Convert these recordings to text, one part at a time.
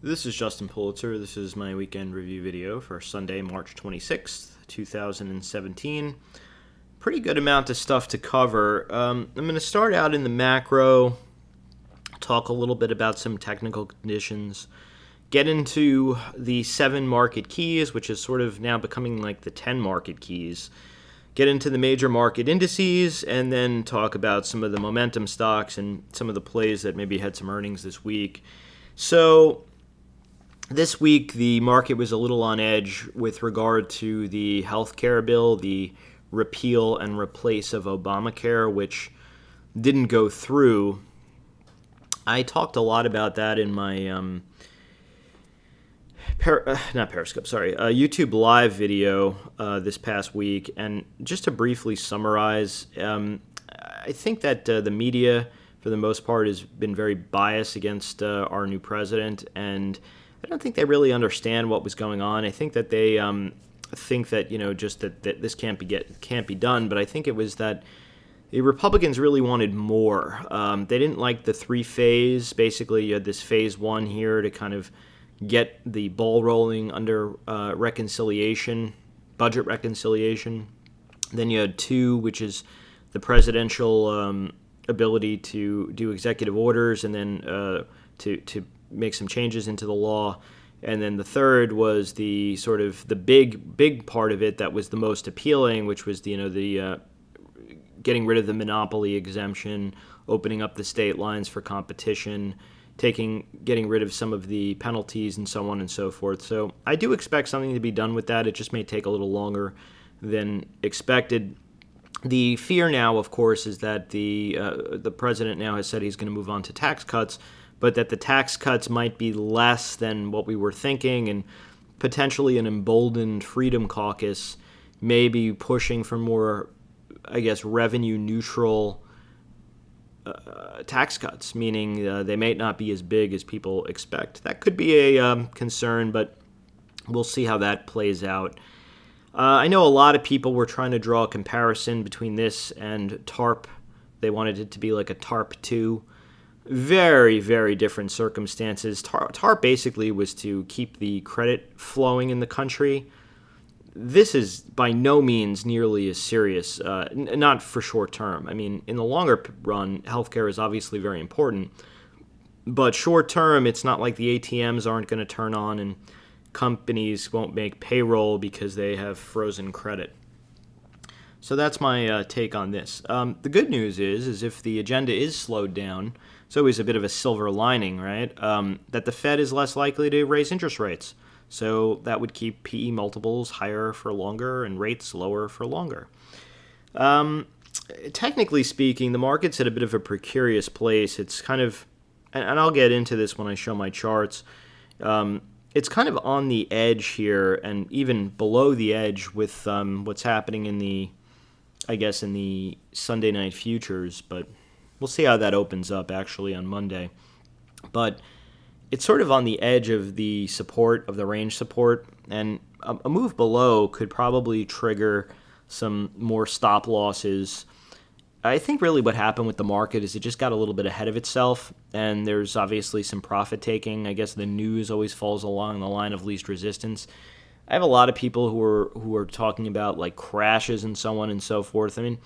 This is Justin Pulitzer. This is my weekend review video for Sunday, March 26th, 2017. Pretty good amount of stuff to cover. I'm going to start out in the macro, talk a little bit about some technical conditions, get into the 7 market keys, which is sort of now becoming like the 10 market keys, get into the major market indices, and then talk about some of the momentum stocks and some of the plays that maybe had some earnings this week. So this week, the market was a little on edge with regard to the healthcare bill, the repeal and replace of Obamacare, which didn't go through. I talked a lot about that in my YouTube live video this past week. And just to briefly summarize, I think that the media, for the most part, has been very biased against our new president, and I don't think they really understand what was going on. I think that they think that just that this can't be done. But I think it was that the Republicans really wanted more. They didn't like the 3-phase. Basically, you had this phase 1 here to kind of get the ball rolling under reconciliation, budget reconciliation. Then you had 2, which is the presidential ability to do executive orders, and then to make some changes into the law. And then the 3rd was the sort of the big part of it that was the most appealing, which was the getting rid of the monopoly exemption, opening up the state lines for competition, getting rid of some of the penalties and so on and so forth. So I do expect something to be done with that. It just may take a little longer than expected. The fear now, of course, is that the president now has said he's going to move on to tax cuts, but that the tax cuts might be less than what we were thinking, and potentially an emboldened Freedom Caucus may be pushing for more, I guess, revenue-neutral tax cuts, meaning they may not be as big as people expect. That could be a concern, but we'll see how that plays out. I know a lot of people were trying to draw a comparison between this and TARP. They wanted it to be like a TARP 2. Very, very different circumstances. TARP basically was to keep the credit flowing in the country. This is by no means nearly as serious, not for short term. I mean, in the longer run, healthcare is obviously very important. But short term, it's not like the ATMs aren't going to turn on and companies won't make payroll because they have frozen credit. So that's my take on this. The good news is if the agenda is slowed down, it's always a bit of a silver lining, right? That the Fed is less likely to raise interest rates. So that would keep PE multiples higher for longer and rates lower for longer. Technically speaking, the market's at a bit of a precarious place. It's kind of, and I'll get into this when I show my charts, it's kind of on the edge here and even below the edge with what's happening in the Sunday night futures, but we'll see how that opens up actually on Monday. But it's sort of on the edge of the support, of the range support, and a move below could probably trigger some more stop losses. I think really what happened with the market is it just got a little bit ahead of itself, and there's obviously some profit taking. I guess the news always falls along the line of least resistance. I have a lot of people who are talking about like crashes and so on and so forth. I mean,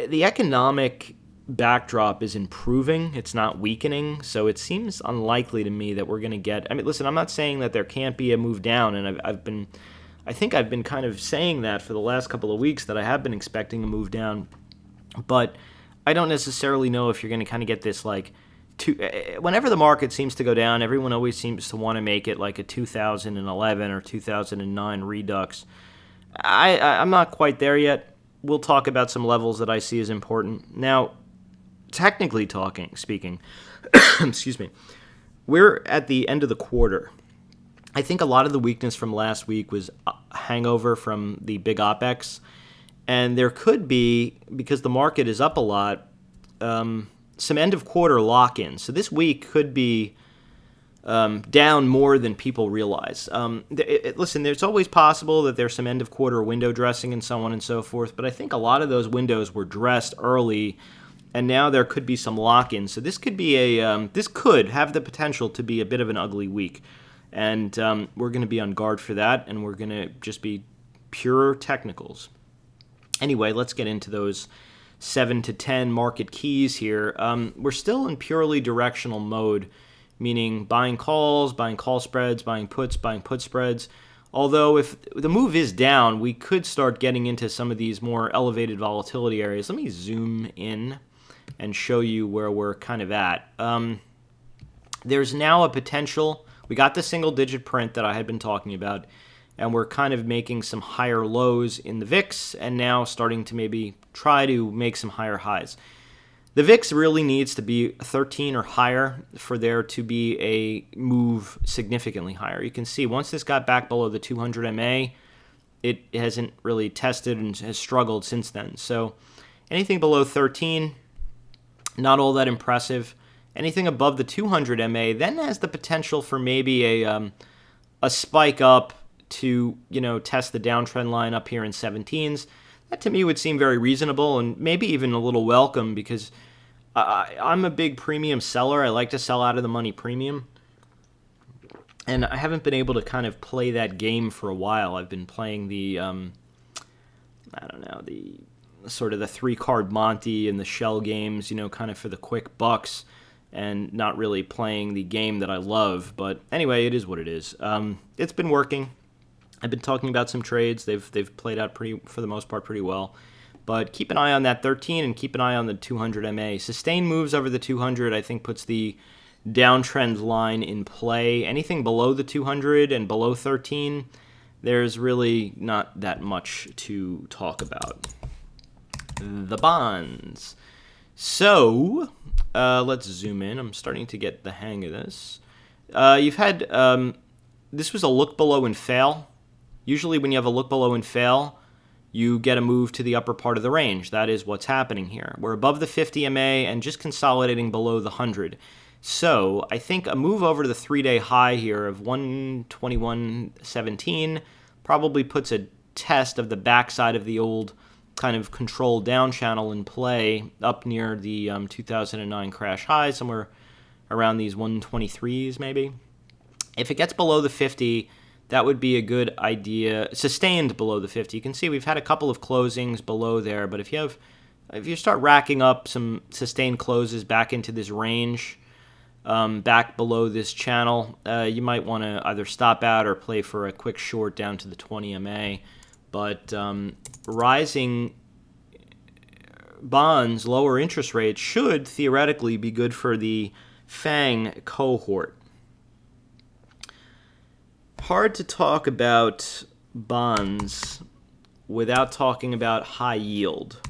the economic backdrop is improving. It's not weakening. So it seems unlikely to me that we're going to get, I mean, listen, I'm not saying that there can't be a move down. And I think I've been kind of saying that for the last couple of weeks, that I have been expecting a move down, but I don't necessarily know if you're going to kind of get this like, whenever the market seems to go down, everyone always seems to want to make it like a 2011 or 2009 redux. I'm not quite there yet. We'll talk about some levels that I see as important. Now, technically speaking, excuse me, we're at the end of the quarter. I think a lot of the weakness from last week was hangover from the big OPEX, and there could be, because the market is up a lot, some end of quarter lock-in. So this week could be down more than people realize. Listen, it's always possible that there's some end of quarter window dressing and so on and so forth, but I think a lot of those windows were dressed early and now there could be some lock-in. So this could be this could have the potential to be a bit of an ugly week, and we're going to be on guard for that, and we're going to just be pure technicals. Anyway, let's get into those 7 to 10 market keys here. We're still in purely directional mode, meaning buying calls, buying call spreads, buying puts, buying put spreads. Although if the move is down, we could start getting into some of these more elevated volatility areas. Let me zoom in and show you where we're kind of at. There's now a potential. We got the single-digit print that I had been talking about, and we're kind of making some higher lows in the VIX and now starting to maybe try to make some higher highs. The VIX really needs to be 13 or higher for there to be a move significantly higher. You can see once this got back below the 200 MA, it hasn't really tested and has struggled since then. So anything below 13, not all that impressive. Anything above the 200 MA then has the potential for maybe a spike up to, test the downtrend line up here in 17s. That to me would seem very reasonable and maybe even a little welcome, because I'm a big premium seller. I like to sell out of the money premium, and I haven't been able to kind of play that game for a while. I've been playing the the sort of the 3-card Monty and the shell games, kind of for the quick bucks, and not really playing the game that I love. But anyway, it is what it is. It's been working. I've been talking about some trades. They've played out for the most part, pretty well. But keep an eye on that 13 and keep an eye on the 200 MA. Sustained moves over the 200, I think, puts the downtrend line in play. Anything below the 200 and below 13, there's really not that much to talk about. The bonds. So let's zoom in. I'm starting to get the hang of this. You've had this was a look below and fail. Usually when you have a look below and fail, you get a move to the upper part of the range. That is what's happening here. We're above the 50 MA and just consolidating below the 100. So I think a move over to the 3-day high here of 121.17 probably puts a test of the backside of the old kind of control down channel in play up near the 2009 crash high, somewhere around these 123s maybe. If it gets below the 50, that would be a good idea. Sustained below the 50. You can see we've had a couple of closings below there, but if you start racking up some sustained closes back into this range, back below this channel, you might want to either stop out or play for a quick short down to the 20 MA. But rising bonds, lower interest rates should theoretically be good for the FANG cohort. Hard to talk about bonds without talking about high yield.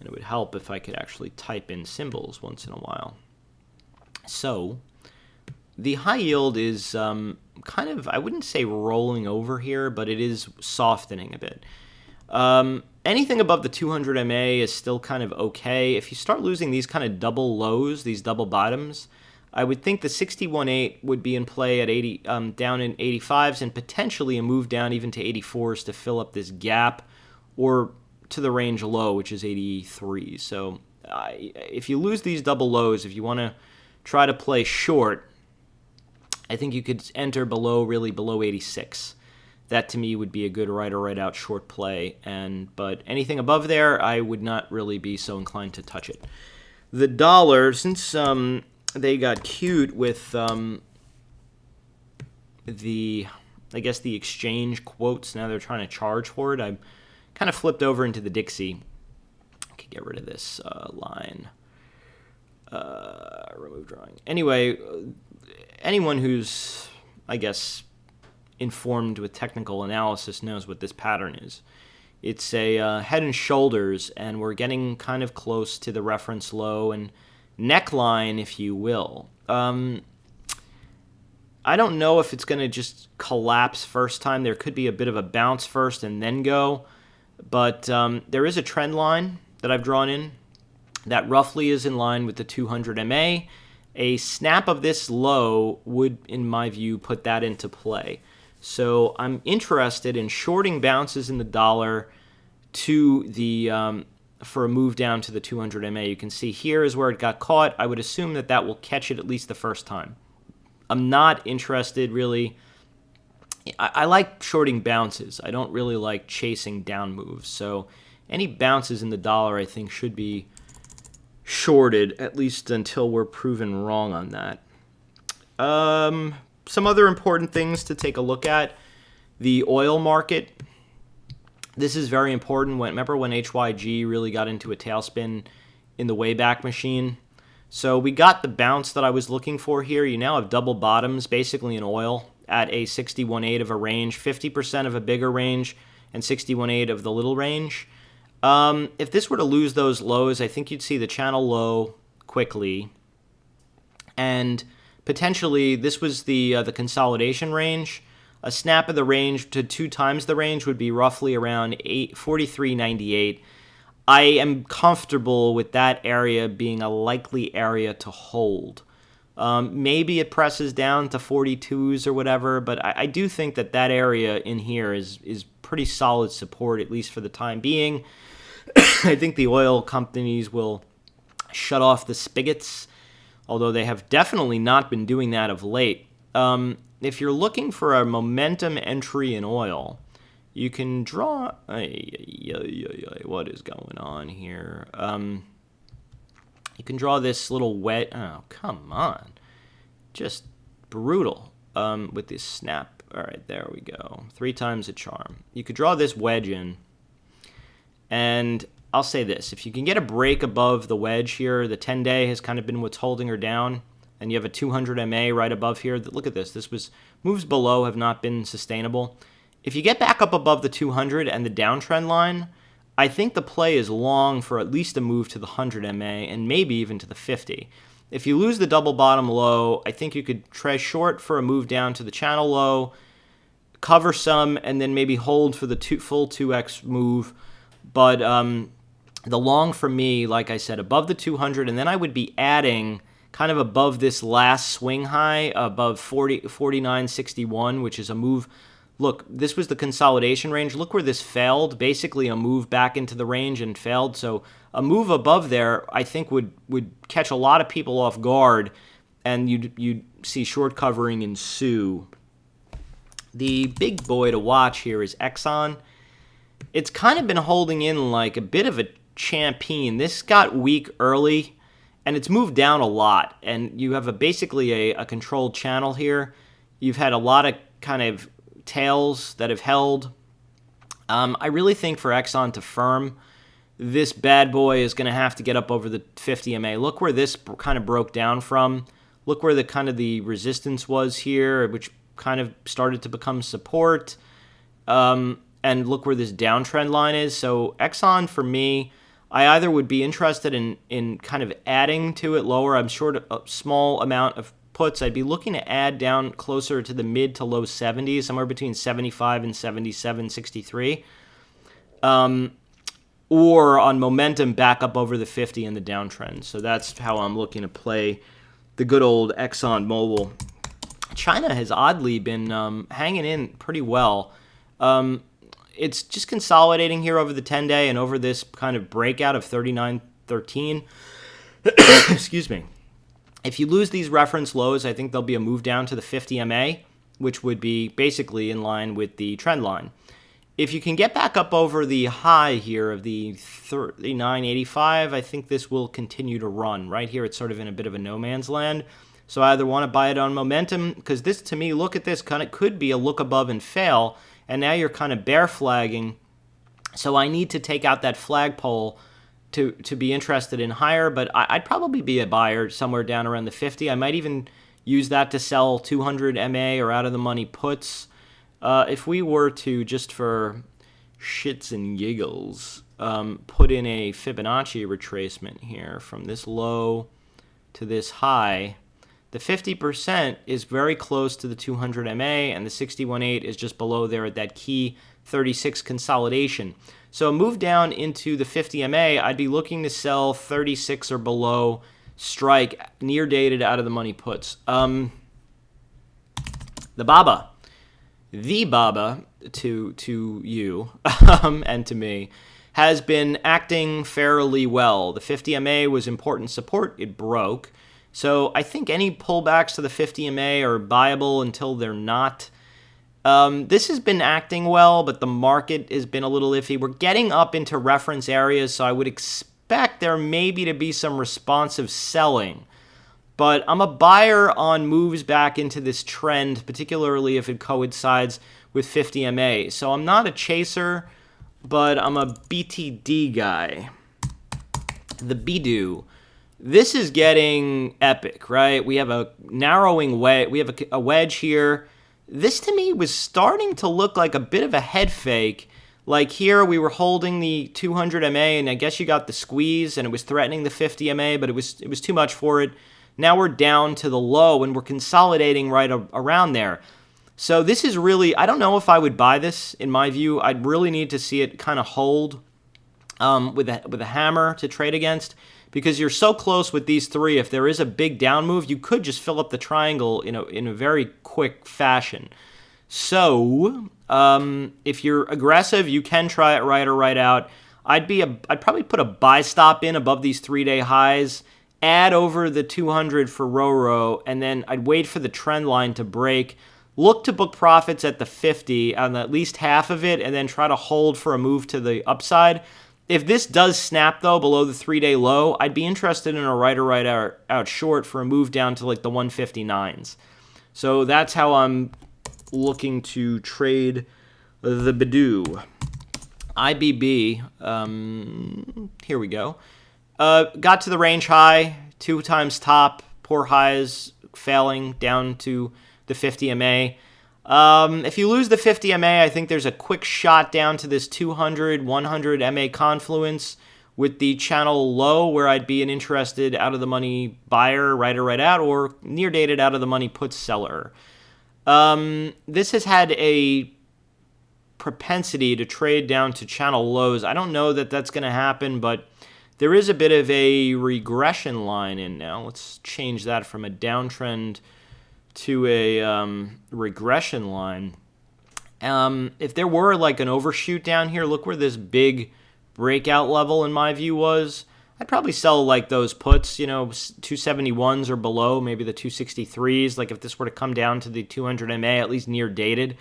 And it would help if I could actually type in symbols once in a while. So the high yield is kind of, I wouldn't say rolling over here, but it is softening a bit. Anything above the 200 MA is still kind of okay. If you start losing these kind of double lows, these double bottoms, I would think the 61.8 would be in play at 80, down in 85s, and potentially a move down even to 84s to fill up this gap, or to the range low, which is 83. So if you lose these double lows, if you want to try to play short, I think you could enter really below 86. That to me would be a good right or right out short play. But anything above there, I would not really be so inclined to touch it. The dollar, since they got cute with the exchange quotes. Now they're trying to charge for it. I kind of flipped over into the Dixie. I could get rid of this line. Remove drawing. Anyway, anyone who's, I guess, informed with technical analysis knows what this pattern is. It's a head and shoulders, and we're getting kind of close to the reference low and neckline, if you will. I don't know if it's going to just collapse first time. There could be a bit of a bounce first and then go. But there is a trend line that I've drawn in that roughly is in line with the 200 MA. A snap of this low would, in my view, put that into play. So I'm interested in shorting bounces in the dollar to the for a move down to the 200 MA. You can see here is where it got caught. I would assume that that will catch it at least the first time. I'm not interested really. I like shorting bounces. I don't really like chasing down moves. So any bounces in the dollar, I think, should be shorted, at least until we're proven wrong on that. Some other important things to take a look at. The oil market. This is very important. Remember when HYG really got into a tailspin in the Wayback Machine? So we got the bounce that I was looking for here. You now have double bottoms basically in oil at a 61.8 of a range, 50% of a bigger range, and 61.8 of the little range. If this were to lose those lows, I think you'd see the channel low quickly. And potentially this was the consolidation range. A snap of the range to 2 times the range would be roughly around 43.98. I am comfortable with that area being a likely area to hold. Maybe it presses down to 42s or whatever, but I do think that that area in here is pretty solid support, at least for the time being. I think the oil companies will shut off the spigots, although they have definitely not been doing that of late. If you're looking for a momentum entry in oil, you can draw... What is going on here? You can draw this little wet... Oh, come on. Just brutal with this snap. All right, there we go. 3 times a charm. You could draw this wedge in. And I'll say this. If you can get a break above the wedge here, the 10-day has kind of been what's holding her down. And you have a 200 MA right above here. Look at this. Moves below have not been sustainable. If you get back up above the 200 and the downtrend line, I think the play is long for at least a move to the 100 MA and maybe even to the 50. If you lose the double bottom low, I think you could try short for a move down to the channel low, cover some, and then maybe hold for the full 2x move. But the long for me, like I said, above the 200, and then I would be adding kind of above this last swing high, above 49.61, which is a move. Look, this was the consolidation range. Look where this failed. Basically a move back into the range and failed. So a move above there, I think, would catch a lot of people off guard, and you'd see short covering ensue. The big boy to watch here is Exxon. It's kind of been holding in like a bit of a champion. This got weak early, and it's moved down a lot. And you have basically a controlled channel here. You've had a lot of kind of tails that have held. I really think for Exxon to firm, this bad boy is going to have to get up over the 50 MA. Look where this kind of broke down from. Look where the resistance was here, which kind of started to become support. And look where this downtrend line is. So Exxon, for me, I either would be interested in kind of adding to it lower. I'm short a small amount of puts. I'd be looking to add down closer to the mid to low 70s, somewhere between 75 and 77, 63. Or on momentum back up over the 50 in the downtrend. So that's how I'm looking to play the good old Exxon Mobil. China has oddly been hanging in pretty well. It's just consolidating here over the 10-day and over this kind of breakout of 39.13. Excuse me. If you lose these reference lows, I think there'll be a move down to the 50 MA, which would be basically in line with the trend line. If you can get back up over the high here of the 39.85, I think this will continue to run. Right here, it's sort of in a bit of a no man's land. So I either want to buy it on momentum, because this, to me, look at this, kind of could be a look above and fail, and now you're kind of bear flagging. So I need to take out that flagpole to be interested in higher, but I'd probably be a buyer somewhere down around the 50. I might even use that to sell 200 MA or out of the money puts. If we were to, just for shits and giggles, put in a Fibonacci retracement here from this low to this high, the 50% is very close to the 200 MA, and the 61.8 is just below there at that key 36 consolidation. So a move down into the 50 MA, I'd be looking to sell 36 or below strike, near dated out of the money puts. The Baba to you and to me has been acting fairly well. The 50 MA was important support. It broke. So I think any pullbacks to the 50 MA are buyable until they're not. This has been acting well, but the market has been a little iffy. We're getting up into reference areas, so I would expect there maybe to be some responsive selling. But I'm a buyer on moves back into this trend, particularly if it coincides with 50 MA. So I'm not a chaser, but I'm a BTD guy. The BIDU. This is getting epic, right? We have a narrowing wedge. We have a wedge here. This to me was starting to look like a bit of a head fake. Like here we were holding the 200 MA, and I guess you got the squeeze, and it was threatening the 50 MA, but it was too much for it. Now we're down to the low, and we're consolidating right around there. So this is really, I don't know if I would buy this, in my view. I'd really need to see it kind of hold with a hammer to trade against, because you're so close with these three. If there is a big down move, you could just fill up the triangle in a very quick fashion. So if you're aggressive, you can try it right or right out. I'd probably put a buy stop in above these 3-day highs, add over the 200 for row, and then I'd wait for the trend line to break. Look to book profits at the 50 on at least half of it, and then try to hold for a move to the upside. If this does snap, though, below the 3-day low, I'd be interested in a right or right out short for a move down to like the 159s. So that's how I'm looking to trade the BIDU. IBB, here we go. Got to the range high, 2 times top, poor highs failing down to the 50 MA. If you lose the 50 MA, I think there's a quick shot down to this 200, 100 MA confluence with the channel low, where I'd be an interested out-of-the-money buyer, right or right out, or near-dated out-of-the-money put seller. This has had a propensity to trade down to channel lows. I don't know that that's going to happen, but there is a bit of a regression line in now. Let's change that from a downtrend to a regression line. If there were like an overshoot down here, look where this big breakout level in my view was. I'd probably sell like those puts, 271s or below, maybe the 263s. Like if this were to come down to the 200 MA, at least near dated,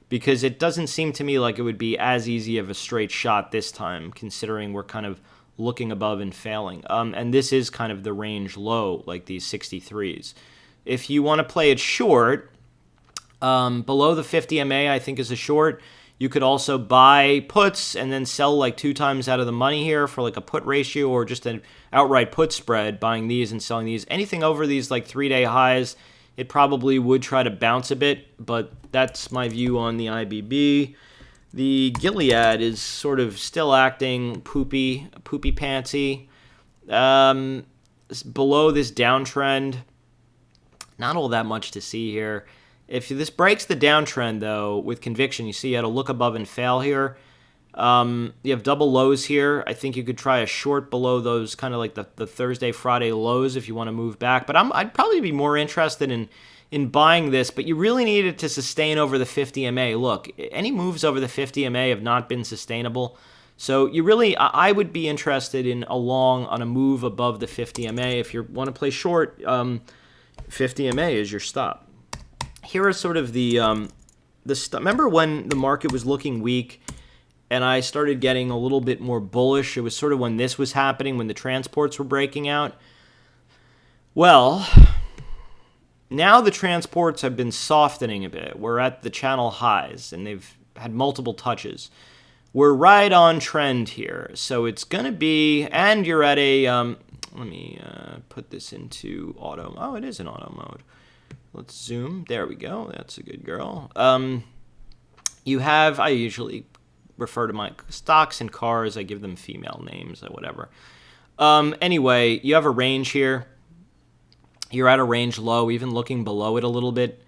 because it doesn't seem to me like it would be as easy of a straight shot this time, considering we're kind of looking above and failing. And this is kind of the range low, like these 63s. If you want to play it short, below the 50 MA, I think is a short. You could also buy puts and then sell like 2 times out of the money here for like a put ratio, or just an outright put spread, buying these and selling these. Anything over these like 3-day highs, it probably would try to bounce a bit, but that's my view on the IBB. The Gilead is sort of still acting poopy pantsy. Below this downtrend, not all that much to see here. If this breaks the downtrend, though, with conviction, you see you had to look above and fail here. You have double lows here. I think you could try a short below those, kind of like the Thursday, Friday lows if you want to move back. But I'd probably be more interested in buying this, but you really need it to sustain over the 50 MA. Look, any moves over the 50 MA have not been sustainable. So I would be interested in a long on a move above the 50 MA. If you want to play short, 50 MA is your stop. Here are sort of remember when the market was looking weak and I started getting a little bit more bullish? It was sort of when this was happening, when the transports were breaking out. Well, now the transports have been softening a bit. We're at the channel highs, and they've had multiple touches. We're right on trend here. So it's going to be, and you're at a, let me put this into auto. Oh, it is in auto mode. Let's zoom. There we go. That's a good girl. You have, I usually refer to my stocks and cars. I give them female names or whatever. Anyway, you have a range here. You're at a range low, even looking below it a little bit.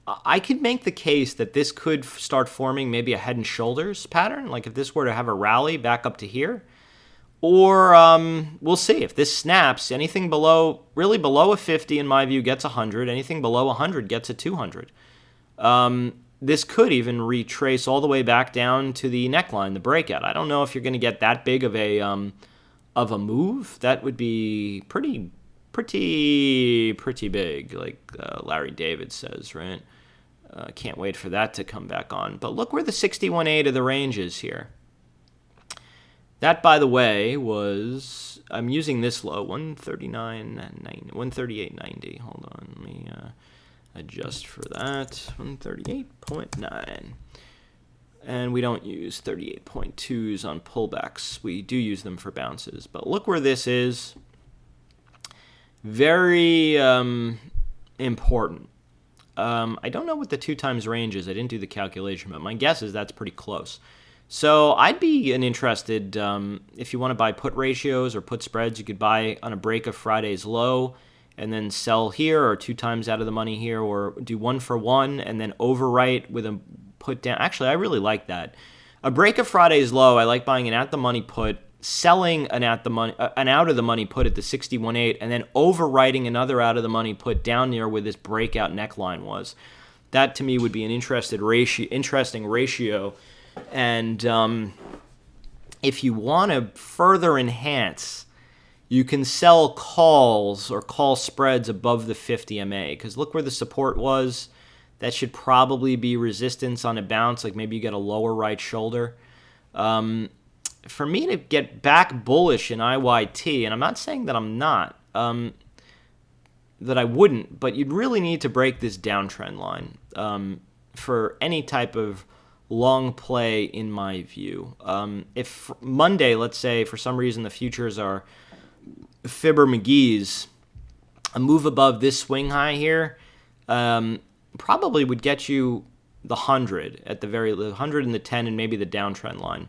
I could make the case that this could start forming maybe a head and shoulders pattern, like if this were to have a rally back up to here. Or we'll see. If this snaps, anything below, really below a 50, in my view, gets 100. Anything below 100 gets a 200. this could even retrace all the way back down to the neckline, the breakout. I don't know if you're going to get that big of a move. That would be pretty big, like Larry David says, right? Can't wait for that to come back on. But look where the 61.8 of the range is here. That, by the way, was, I'm using this low, 139.90, 138.90. Hold on, let me adjust for that. 138.9. And we don't use 38.2s on pullbacks. We do use them for bounces. But look where this is. Very important. I don't know what the 2 times range is. I didn't do the calculation, but my guess is that's pretty close. So I'd be interested, if you want to buy put ratios or put spreads, you could buy on a break of Friday's low and then sell here, or 2 times out of the money here, or do 1 for 1 and then overwrite with a put down. Actually, I really like that. A break of Friday's low, I like buying an at the money put, selling an out of the money put at the 61.8, and then overwriting another out of the money put down near where this breakout neckline was. That to me would be an interesting ratio. And if you want to further enhance, you can sell calls or call spreads above the 50 MA, because look where the support was. That should probably be resistance on a bounce, like maybe you get a lower right shoulder. For me to get back bullish in IYT, and I'm not saying that I'm not, that I wouldn't, but you'd really need to break this downtrend line for any type of long play, in my view. If Monday, let's say, for some reason the futures are Fibber McGee's, a move above this swing high here probably would get you the 100 at the 100 and the 10 and maybe the downtrend line.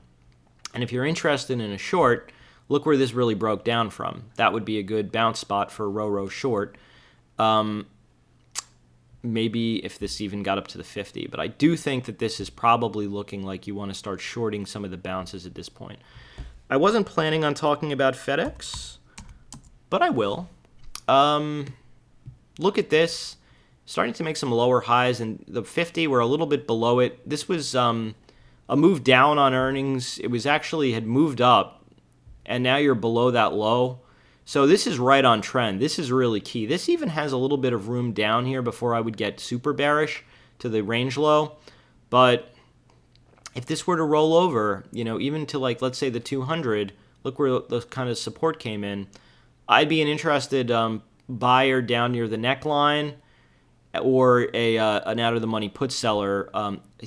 And if you're interested in a short, look where this really broke down from. That would be a good bounce spot for a row short. Maybe if this even got up to the 50. But I do think that this is probably looking like you want to start shorting some of the bounces at this point. I wasn't planning on talking about FedEx, but I will. Look at this. Starting to make some lower highs, and the 50 were a little bit below it. This was a move down on earnings. It was actually had moved up, and now you're below that low. So this is right on trend. This is really key. This even has a little bit of room down here before I would get super bearish to the range low. But if this were to roll over, even to like, let's say the 200, look where the kind of support came in, I'd be an interested buyer down near the neckline, or an out of the money put seller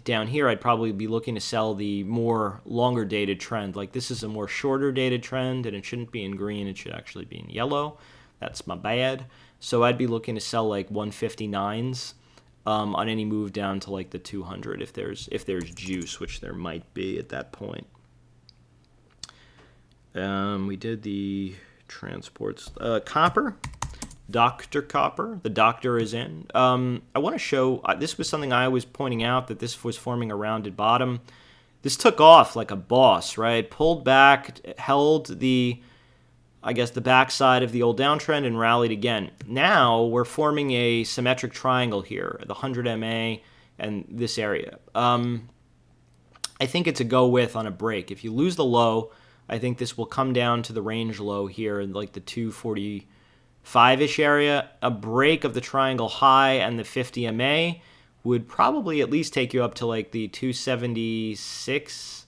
down here. I'd probably be looking to sell the more longer dated trend. Like this is a more shorter dated trend, and it shouldn't be in green. It should actually be in yellow. That's my bad. So I'd be looking to sell like 159s on any move down to like the 200 if there's juice, which there might be at that point. We did the transports. Copper. Dr. Copper, the doctor is in. I want to show, this was something I was pointing out, that this was forming a rounded bottom. This took off like a boss, right? Pulled back, held the backside of the old downtrend and rallied again. Now we're forming a symmetric triangle here, the 100 MA and this area. I think it's a go with on a break. If you lose the low, I think this will come down to the range low here in like the 245-ish area. A break of the triangle high and the 50 MA would probably at least take you up to like the 276,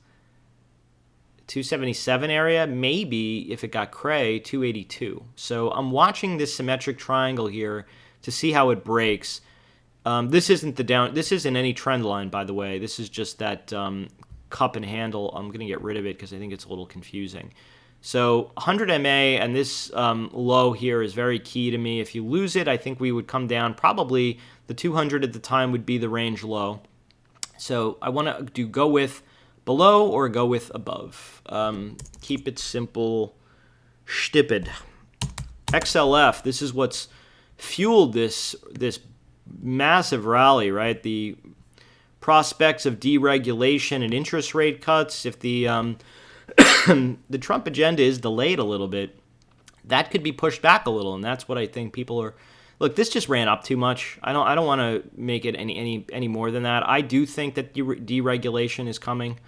277 area, maybe if it got cray, 282. So I'm watching this symmetric triangle here to see how it breaks. This isn't any trend line, by the way. This is just that cup and handle. I'm going to get rid of it because I think it's a little confusing. So 100 MA and this low here is very key to me. If you lose it, I think we would come down. Probably the 200 at the time would be the range low. So I want to do go with below or go with above. Keep it simple. Stupid. XLF, this is what's fueled this massive rally, right? The prospects of deregulation and interest rate cuts. If the the Trump agenda is delayed a little bit, that could be pushed back a little, and that's what I think people are Look, this just ran up too much. I don't want to make it any more than that. I do think that deregulation is coming.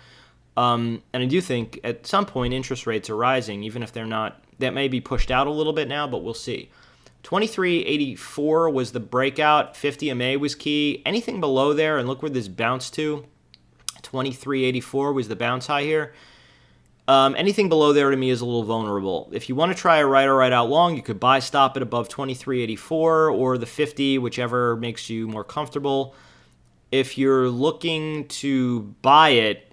And I do think at some point interest rates are rising, even if they're not. That may be pushed out a little bit now, but we'll see. 2384 was the breakout. 50 MA was key. Anything below there, and look where this bounced to. 2384 was the bounce high here. Anything below there to me is a little vulnerable. If you want to try a right or right out long, you could buy stop it above 2384 or the 50, whichever makes you more comfortable. If you're looking to buy it,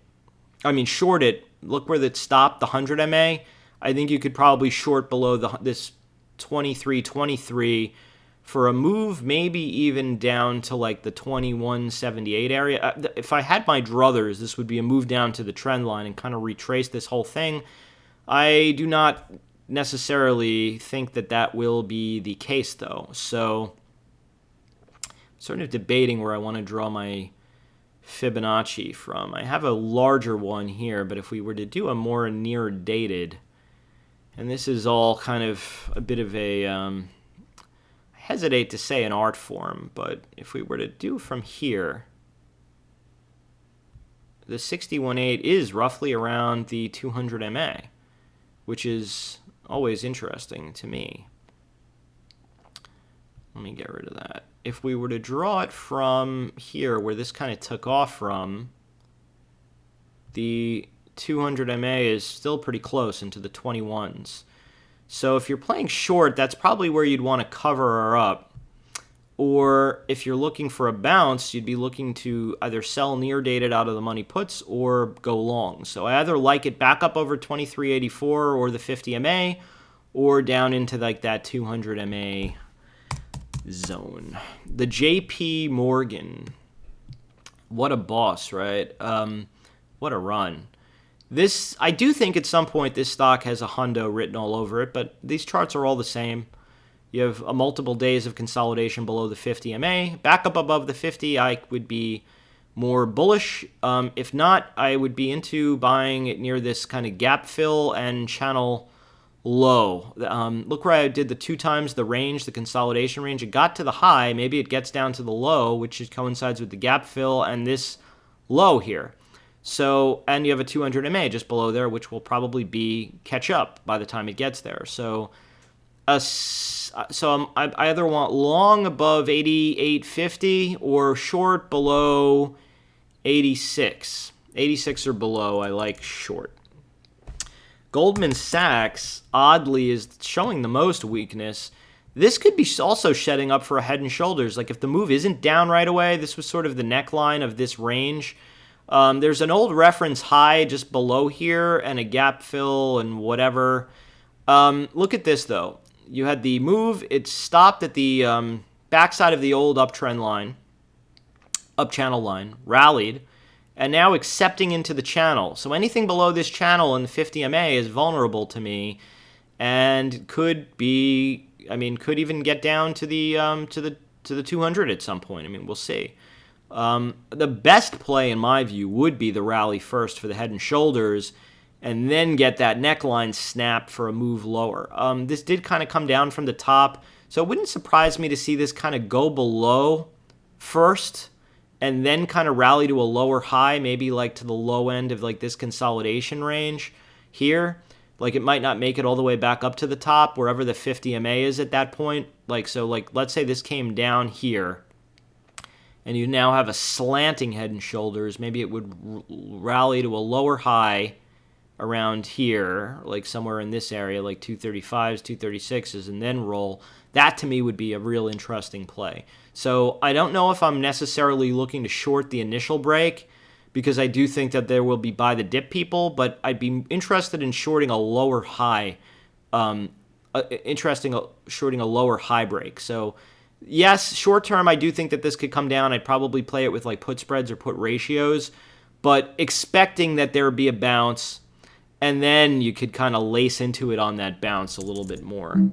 short it, look where that stopped, the 100 MA. I think you could probably short below this 2323 for a move, maybe even down to like the 2178 area. If I had my druthers, this would be a move down to the trend line and kind of retrace this whole thing. I do not necessarily think that that will be the case, though. So I'm sort of debating where I want to draw my Fibonacci from. I have a larger one here, but if we were to do a more near dated, and this is all kind of a bit of a, I hesitate to say an art form, but if we were to do from here, the 61.8 is roughly around the 200 MA, which is always interesting to me. Let me get rid of that. If we were to draw it from here, where this kind of took off from, the 200 MA is still pretty close into the 21s. So if you're playing short, that's probably where you'd want to cover her up. Or if you're looking for a bounce, you'd be looking to either sell near dated out of the money puts or go long. So I either like it back up over 2384 or the 50 MA, or down into like that 200 MA zone. The JP Morgan, what a boss, right? What a run. This, I do think at some point this stock has a hundo written all over it, but these charts are all the same. You have a multiple days of consolidation below the 50 MA. Back up above the 50, I would be more bullish. If not, I would be into buying it near this kind of gap fill and channel low. Look where I did the 2 times the range, the consolidation range. It got to the high. Maybe it gets down to the low, which coincides with the gap fill and this low here. So, and you have a 200 MA just below there, which will probably be catch up by the time it gets there. So, I either want long above 88.50 or short below 86. 86 or below, I like short. Goldman Sachs, oddly, is showing the most weakness. This could be also shedding up for a head and shoulders. Like if the move isn't down right away, this was sort of the neckline of this range. There's an old reference high just below here and a gap fill and whatever. Look at this, though. You had the move. It stopped at the backside of the old uptrend line, up channel line, rallied, and now accepting into the channel. So anything below this channel in the 50 MA is vulnerable to me and could be, could even get down to the 200 at some point. We'll see. The best play, in my view, would be the rally first for the head and shoulders and then get that neckline snap for a move lower. This did kind of come down from the top, so it wouldn't surprise me to see this kind of go below first and then kind of rally to a lower high, maybe like to the low end of like this consolidation range here. Like it might not make it all the way back up to the top, wherever the 50 MA is at that point. Let's say this came down here, and you now have a slanting head and shoulders. Maybe it would rally to a lower high around here, like somewhere in this area, like 235s, 236s, and then roll. That to me would be a real interesting play. So I don't know if I'm necessarily looking to short the initial break, because I do think that there will be buy the dip people, but I'd be interested in shorting a lower high, shorting a lower high break. So yes, short term, I do think that this could come down. I'd probably play it with like put spreads or put ratios, but expecting that there would be a bounce, and then you could kind of lace into it on that bounce a little bit more,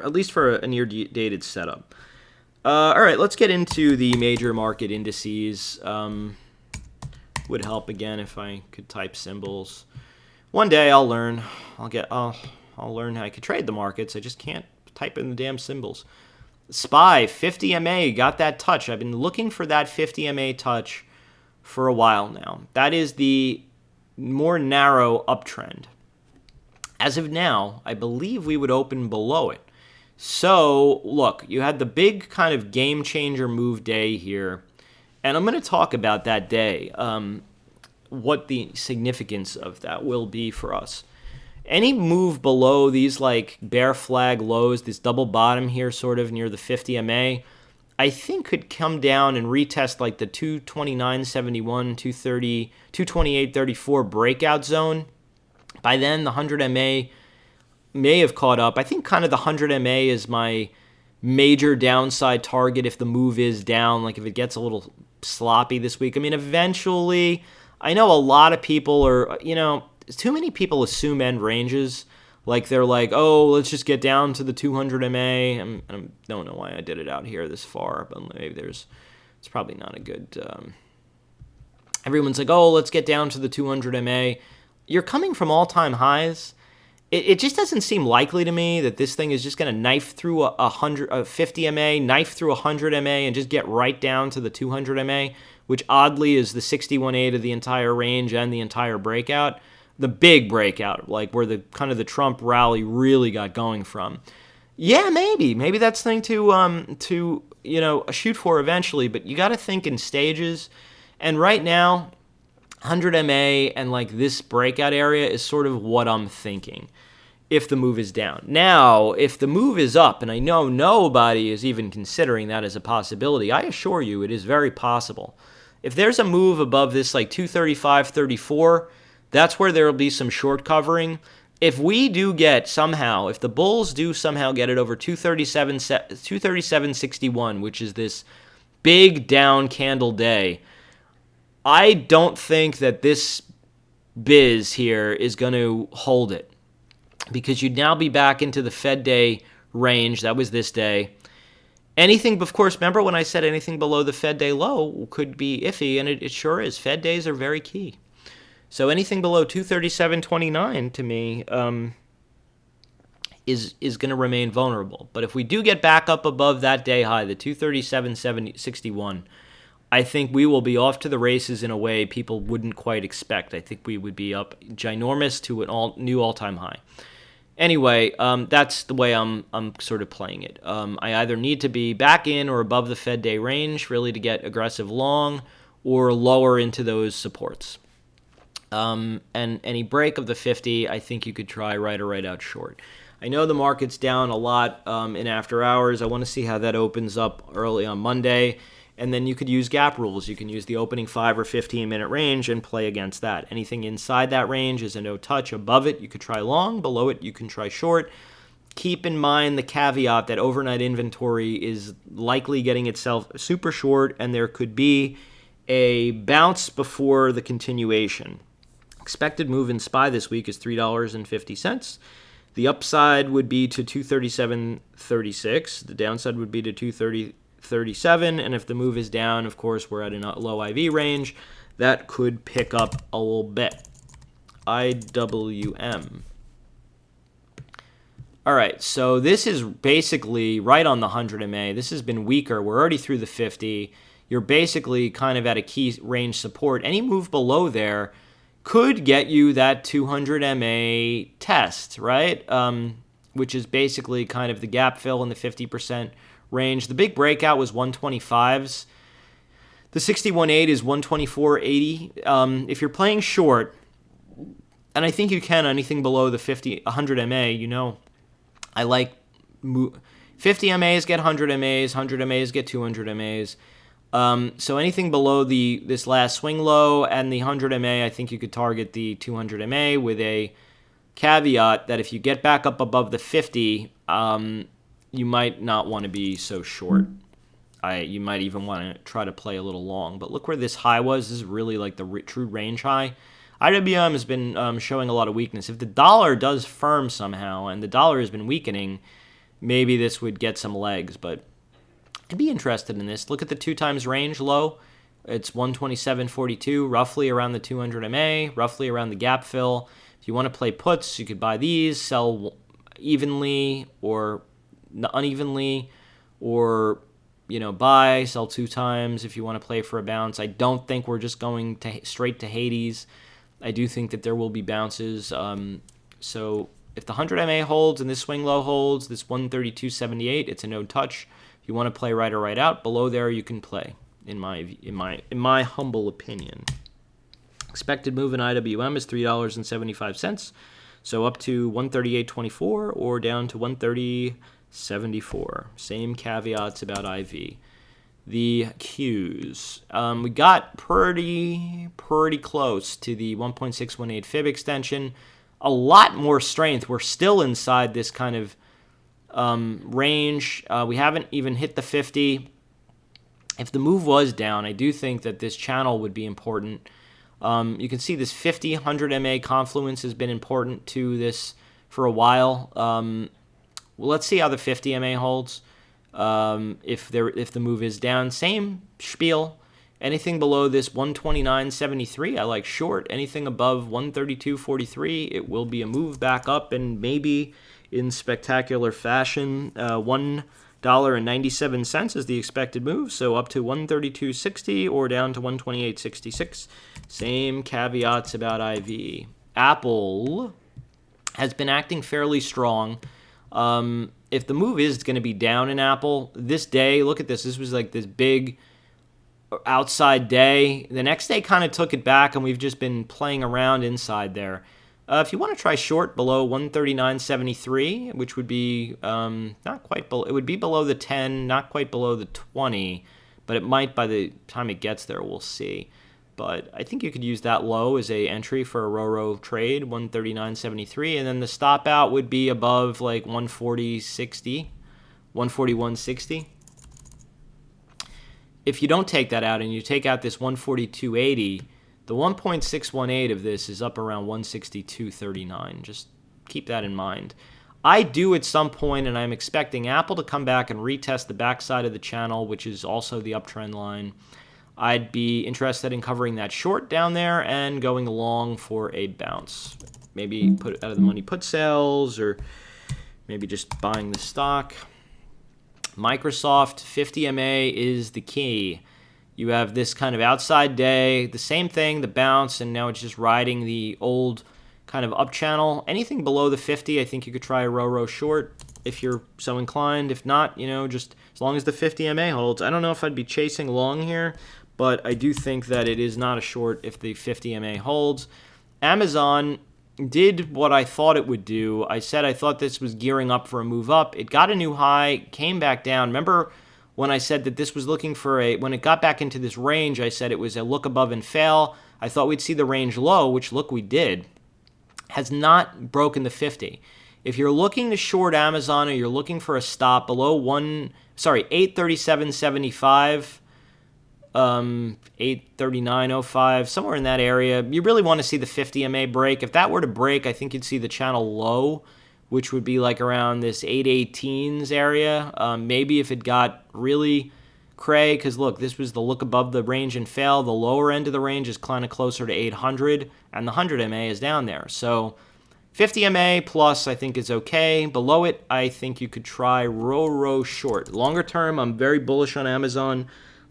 at least for a near dated setup. All right, let's get into the major market indices. Would help again if I could type symbols. One day I'll learn. I'll learn how I could trade the markets. I just can't type in the damn symbols. SPY 50 MA got that touch. I've been looking for that 50 MA touch for a while now. That is the more narrow uptrend. As of now, I believe we would open below it. So, look, you had the big kind of game changer move day here, and I'm going to talk about that day, what the significance of that will be for us. Any move below these like bear flag lows, this double bottom here sort of near the 50 MA, I think could come down and retest like the 229.71, 230, 228.34 breakout zone. By then, the 100 MA may have caught up. I think kind of the 100 MA is my major downside target if the move is down, like if it gets a little sloppy this week. I mean, eventually, I know a lot of people are, too many people assume end ranges. Like they're like, oh, let's just get down to the 200 MA. I don't know why I did it out here this far, but maybe it's probably not a good. Everyone's like, oh, let's get down to the 200 MA. You're coming from all-time highs. It just doesn't seem likely to me that this thing is just going to knife through a 50 MA, knife through 100 MA, and just get right down to the 200 MA, which oddly is the 61.8 of the entire range and the entire breakout. The big breakout, like where the kind of the Trump rally really got going from. Yeah, maybe that's something to shoot for eventually, but you got to think in stages. And right now, 100 MA and like this breakout area is sort of what I'm thinking if the move is down. Now, if the move is up, and I know nobody is even considering that as a possibility, I assure you it is very possible. If there's a move above this like 235.34, that's where there will be some short covering. If we do get somehow, if the bulls do somehow get it over 237.61, which is this big down candle day, I don't think that this biz here is going to hold it because you'd now be back into the Fed day range. That was this day. Anything, of course, remember when I said anything below the Fed day low could be iffy, and it sure is. Fed days are very key. So anything below 237.29 to me is going to remain vulnerable. But if we do get back up above that day high, the 237.61, I think we will be off to the races in a way people wouldn't quite expect. I think we would be up ginormous to an new all-time high. Anyway, that's the way I'm sort of playing it. I either need to be back in or above the Fed day range really to get aggressive long, or lower into those supports. And any break of the 50, I think you could try right or right out short. I know the market's down a lot in after hours. I want to see how that opens up early on Monday. And then you could use gap rules. You can use the opening 5 or 15-minute range and play against that. Anything inside that range is a no touch. Above it, you could try long. Below it, you can try short. Keep in mind the caveat that overnight inventory is likely getting itself super short, and there could be a bounce before the continuation. Expected move in SPY this week is $3.50. The upside would be to 237.36. The downside would be to 230.37. And if the move is down, of course, we're at a low IV range. That could pick up a little bit. IWM. All right, so this is basically right on the 100 MA. This has been weaker. We're already through the 50. You're basically kind of at a key range support. Any move below there could get you that 200 MA test, right? Which is basically kind of the gap fill in the 50% range. The big breakout was 125s. The 61.8 is 124.80. If you're playing short, and I think you can anything below the 100 MA, I like 50 MAs get 100 MAs, 100 MAs get 200 MAs. So anything below this last swing low and the 100 MA, I think you could target the 200 MA with a caveat that if you get back up above the 50, you might not want to be so short. You might even want to try to play a little long. But look where this high was. This is really like the true range high. IWM has been showing a lot of weakness. If the dollar does firm somehow, and the dollar has been weakening, maybe this would get some legs, but I'd be interested in this. Look at the 2 times range low. It's 127.42, roughly around the 200 MA, roughly around the gap fill. If you want to play puts, you could buy these, sell evenly or unevenly, or buy, sell 2 times if you want to play for a bounce. I don't think we're just going straight to Hades. I do think that there will be bounces. So if the 100 MA holds and this swing low holds, this 132.78, it's a no touch. If you want to play right or right out, below there you can play. In my humble opinion, expected move in IWM is $3.75. So up to 138.24 or down to 130.74. Same caveats about IV. The Qs. We got pretty close to the 1.618 fib extension. A lot more strength. We're still inside this kind of range. We haven't even hit the 50. If the move was down, I do think that this channel would be important. You can see this 50, 100 MA confluence has been important to this for a while. Well, let's see how the 50 MA holds. If the move is down, same spiel. Anything below this 129.73, I like short. Anything above 132.43, it will be a move back up, and maybe in spectacular fashion, $1.97 is the expected move, so up to 132.60 or down to 128.66. Same caveats about IV. Apple has been acting fairly strong. If the move is going to be down in Apple, this day, look at this. This was like this big outside day. The next day kind of took it back, and we've just been playing around inside there. If you want to try short below 139.73, which would be not quite below, it would be below the 10, not quite below the 20, but it might by the time it gets there, we'll see. But I think you could use that low as a entry for a RoRo trade, 139.73, and then the stop out would be above like 140.60, 141.60. If you don't take that out and you take out this 142.80, the 1.618 of this is up around 162.39. Just keep that in mind. I do at some point, and I'm expecting Apple to come back and retest the backside of the channel, which is also the uptrend line. I'd be interested in covering that short down there and going long for a bounce. Maybe put out of the money put sales, or maybe just buying the stock. Microsoft 50 MA is the key. You have this kind of outside day, the same thing, the bounce, and now it's just riding the old kind of up channel. Anything below the 50, I think you could try a RoRo short if you're so inclined. If not, just as long as the 50 MA holds. I don't know if I'd be chasing long here, but I do think that it is not a short if the 50 MA holds. Amazon did what I thought it would do. I said I thought this was gearing up for a move up. It got a new high, came back down. Remember when I said that this was looking for when it got back into this range, I said it was a look above and fail. I thought we'd see the range low, which look we did. Has not broken the 50. If you're looking to short Amazon or you're looking for a stop below 837.75, 839.05, somewhere in that area, you really want to see the 50 MA break. If that were to break, I think you'd see the channel low, which would be like around this 818s area. Maybe if it got really cray, because look, this was the look above the range and fail. The lower end of the range is kind of closer to 800, and the 100 MA is down there. So 50 MA plus I think is okay. Below it, I think you could try RoRo short. Longer term, I'm very bullish on Amazon,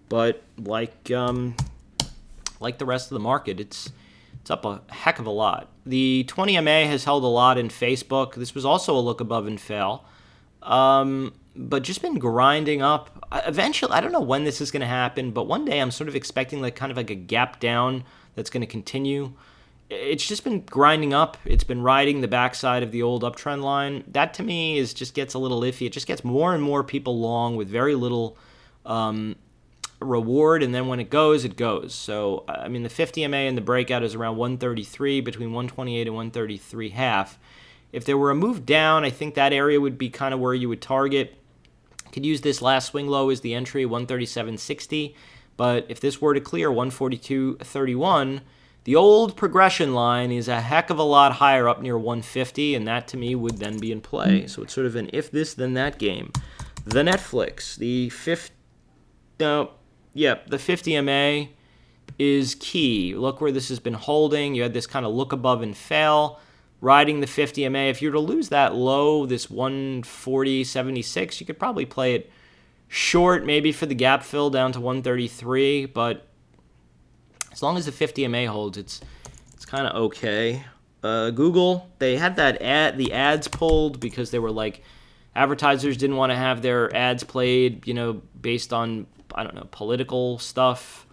but like the rest of the market, it's up a heck of a lot. The 20 MA has held a lot in Facebook. This was also a look above and fail, but just been grinding up. Eventually, I don't know when this is going to happen, but one day I'm sort of expecting kind of like a gap down that's going to continue. It's just been grinding up. It's been riding the backside of the old uptrend line. That to me just gets a little iffy. It just gets more and more people long with very little reward, and then when it goes, it goes. So, I mean, the 50 MA and the breakout is around 133, between 128 and 133 half. If there were a move down, I think that area would be kind of where you would target. Could use this last swing low as the entry, 137.60, but if this were to clear 142.31, the old progression line is a heck of a lot higher up near 150, and that to me would then be in play. So it's sort of an if this, then that game. The Netflix, the 50 MA is key. Look where this has been holding. You had this kind of look above and fail, riding the 50 MA. If you were to lose that low, this 140.76, you could probably play it Short maybe for the gap fill down to 133, but as long as the 50 MA holds, it's kind of okay. Google, they had the ads pulled because they were like, advertisers didn't want to have their ads played, based on, I don't know, political stuff,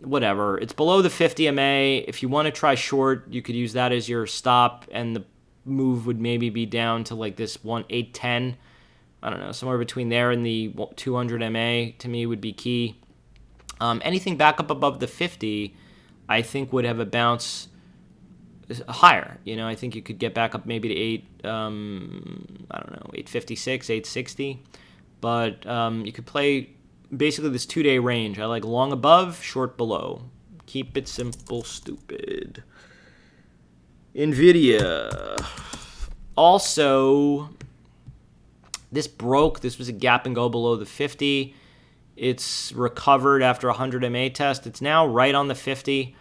whatever. It's below the 50 MA. If you want to try short, you could use that as your stop, and the move would maybe be down to like this 810. I don't know, somewhere between there and the 200 MA to me would be key. Anything back up above the 50, I think would have a bounce higher. I think you could get back up maybe to 856, 860. But you could play basically this 2-day range. I like long above, short below. Keep it simple, stupid. NVIDIA. Also, this broke. This was a gap and go below the 50. It's recovered after a 100 MA test. It's now right on the 50.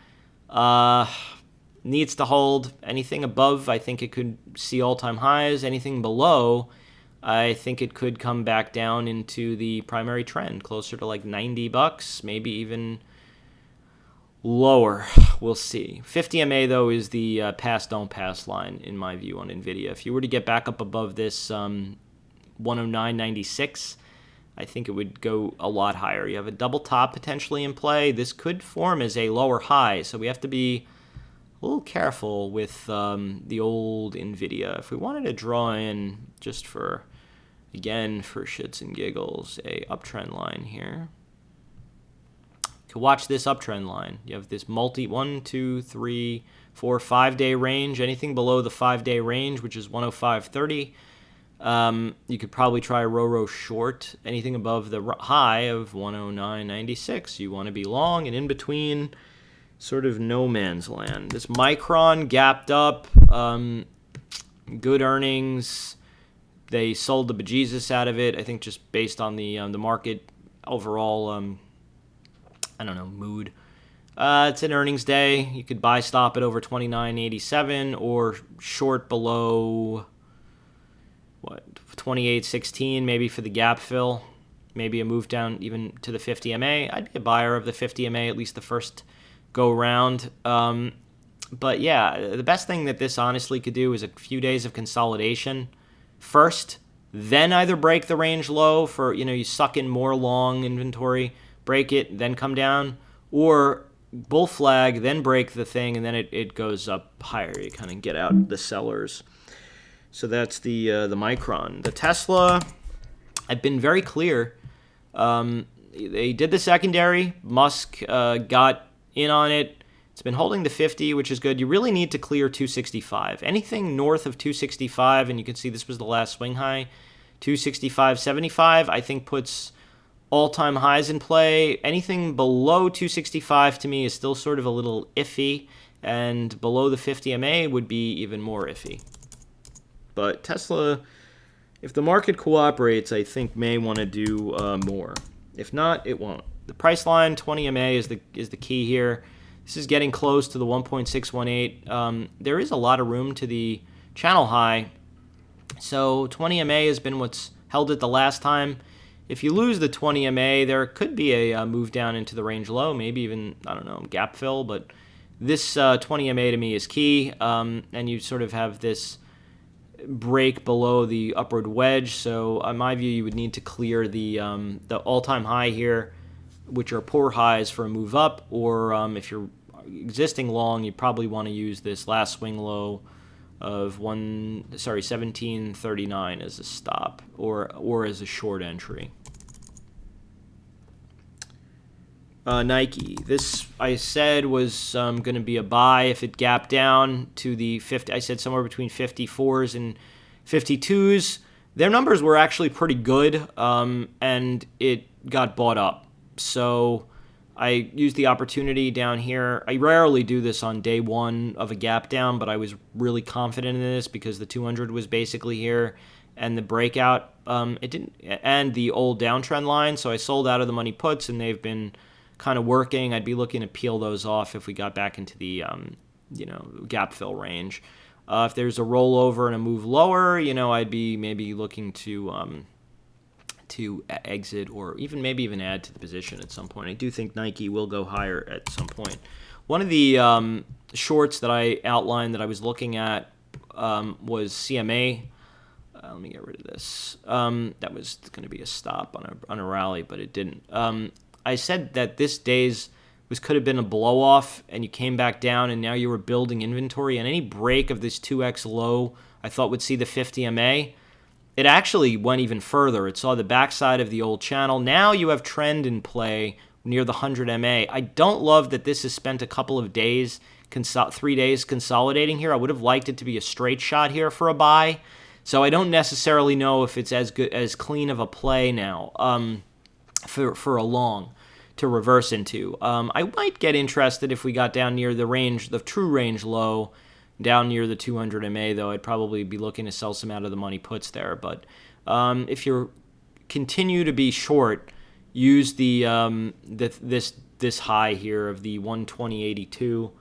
Needs to hold. Anything above, I think it could see all-time highs. Anything below, I think it could come back down into the primary trend, closer to like $90, maybe even lower. We'll see. 50 MA, though, is the pass, don't pass line, in my view, on NVIDIA. If you were to get back up above this 109.96, I think it would go a lot higher. You have a double top potentially in play. This could form as a lower high, so we have to be a little careful with the old NVIDIA. If we wanted to draw in, just for shits and giggles, a uptrend line here. You can watch this uptrend line. You have this 1, 2, 3, 4, 5-day range. Anything below the 5-day range, which is 105.30, you could probably try a row short. Anything above the high of 109.96, you want to be long, and in between, sort of no man's land. This Micron gapped up, good earnings. They sold the bejesus out of it, I think, just based on the market overall, mood. It's an earnings day. You could buy stop at over 29.87 or short below 28.16, maybe for the gap fill. Maybe a move down even to the 50 MA. I'd be a buyer of the 50 MA, at least the first go round. But yeah, the best thing that this honestly could do is a few days of consolidation first, then either break the range low for, you suck in more long inventory, break it, then come down, or bull flag, then break the thing, and then it goes up higher. You kind of get out the sellers. So that's the Micron. The Tesla, I've been very clear. They did the secondary. Musk got in on it. It's been holding to 50, which is good. You really need to clear 265. Anything north of 265, and you can see this was the last swing high, 265.75, I think puts all-time highs in play. Anything below 265 to me is still sort of a little iffy, and below the 50 MA would be even more iffy. But Tesla, if the market cooperates, I think may want to do more. If not, it won't. The price line, 20 MA, is the key here. This is getting close to the 1.618. There is a lot of room to the channel high. So 20 MA has been what's held it the last time. If you lose the 20 MA, there could be a move down into the range low, maybe even, gap fill. But this 20 MA to me is key. And you sort of have this break below the upward wedge. So in my view, you would need to clear the all-time high here, which are poor highs for a move up, or if you're existing long, you probably want to use this last swing low of 1739 as a stop, or as a short entry. Nike. This I said was going to be a buy if it gapped down to the 50. I said somewhere between 54s and 52s. Their numbers were actually pretty good, and it got bought up. So I used the opportunity down here. I rarely do this on day one of a gap down, but I was really confident in this because the 200 was basically here, and the breakout, it didn't, and the old downtrend line. So I sold out of the money puts, and they've been kind of working. I'd be looking to peel those off if we got back into the gap fill range. If there's a rollover and a move lower, I'd be maybe looking to to exit or even maybe even add to the position at some point. I do think Nike will go higher at some point. One of the shorts that I outlined that I was looking at was CMA. Let me get rid of this. That was going to be a stop on a rally, but it didn't. I said that this day's could have been a blow off, and you came back down, and now you were building inventory. And any break of this 2x low, I thought would see the 50 MA. It actually went even further. It saw the backside of the old channel. Now you have trend in play near the 100 MA. I don't love that this has spent a couple of days, 3 days consolidating here. I would have liked it to be a straight shot here for a buy. So I don't necessarily know if it's as clean of a play now for a long to reverse into. I might get interested if we got down near the range, the true range low, down near the 200 MA, though. I'd probably be looking to sell some out of the money puts there. But if you continue to be short, use this high here of the 120.82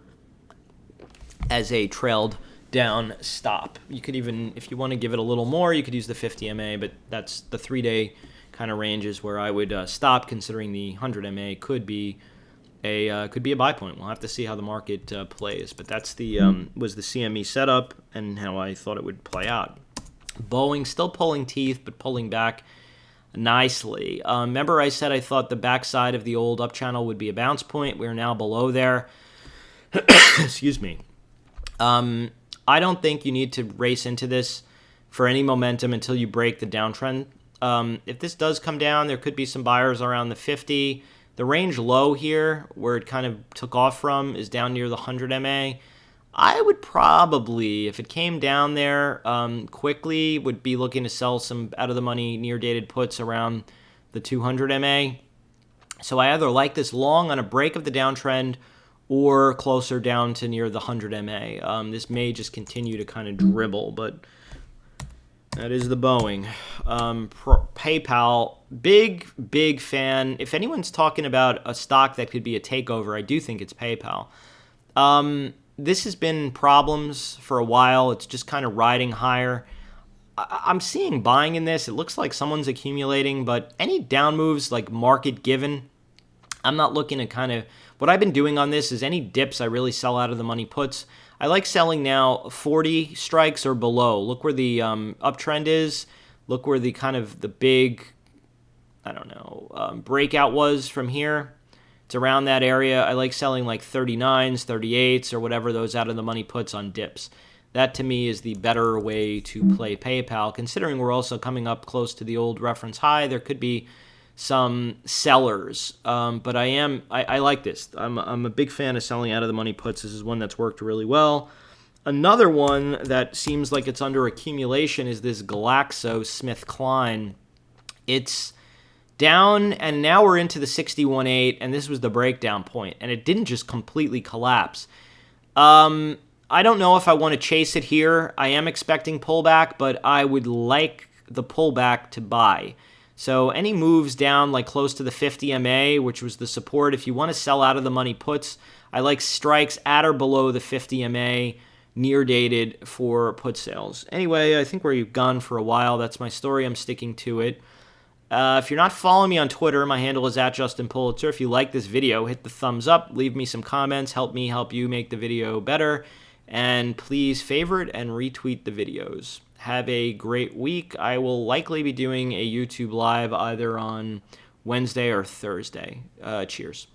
as a trailed down stop. You could even, if you want to give it a little more, you could use the 50 MA, but that's the 3-day kind of ranges where I would stop, considering the 100 MA could be a buy point. We'll have to see how the market plays, but that's the was the CME setup and how I thought it would play out. Boeing still pulling teeth, but pulling back nicely. Remember I said I thought the backside of the old up channel would be a bounce point. We're now below there. Excuse me. I don't think you need to race into this for any momentum until you break the downtrend. If this does come down, there could be some buyers around the 50. The range low here, where it kind of took off from, is down near the 100 MA. I would probably, if it came down there quickly, would be looking to sell some out of the money near dated puts around the 200 MA. So I either like this long on a break of the downtrend or closer down to near the 100 MA. This may just continue to kind of dribble, but that is the Boeing. PayPal, big fan. If anyone's talking about a stock that could be a takeover, I do think it's PayPal. This has been problems for a while. It's just kind of riding higher. I'm seeing buying in this. It looks like someone's accumulating, but any down moves like market given, I'm not looking to kind of... What I've been doing on this is any dips I really sell out of the money puts. I like selling now 40 strikes or below. Look where the uptrend is. Look where the kind of the big, I don't know, breakout was from here. It's around that area. I like selling like 39s, 38s, or whatever those out of the money puts on dips. That to me is the better way to play PayPal, considering we're also coming up close to the old reference high. There could be some sellers, but I like this. I'm a big fan of selling out of the money puts. This is one that's worked really well. Another one that seems like it's under accumulation is this GlaxoSmithKline. It's down, and now we're into the 61.8, and this was the breakdown point, and it didn't just completely collapse. I don't know if I want to chase it here. I am expecting pullback, but I would like the pullback to buy. So any moves down like close to the 50 MA, which was the support, if you want to sell out of the money puts, I like strikes at or below the 50 MA near dated for put sales. Anyway, I think we've gone for a while. That's my story. I'm sticking to it. If you're not following me on Twitter, my handle is @JustinPulitzer. If you like this video, hit the thumbs up, leave me some comments, help me help you make the video better, and please favorite and retweet the videos. Have a great week. I will likely be doing a YouTube live either on Wednesday or Thursday. Cheers.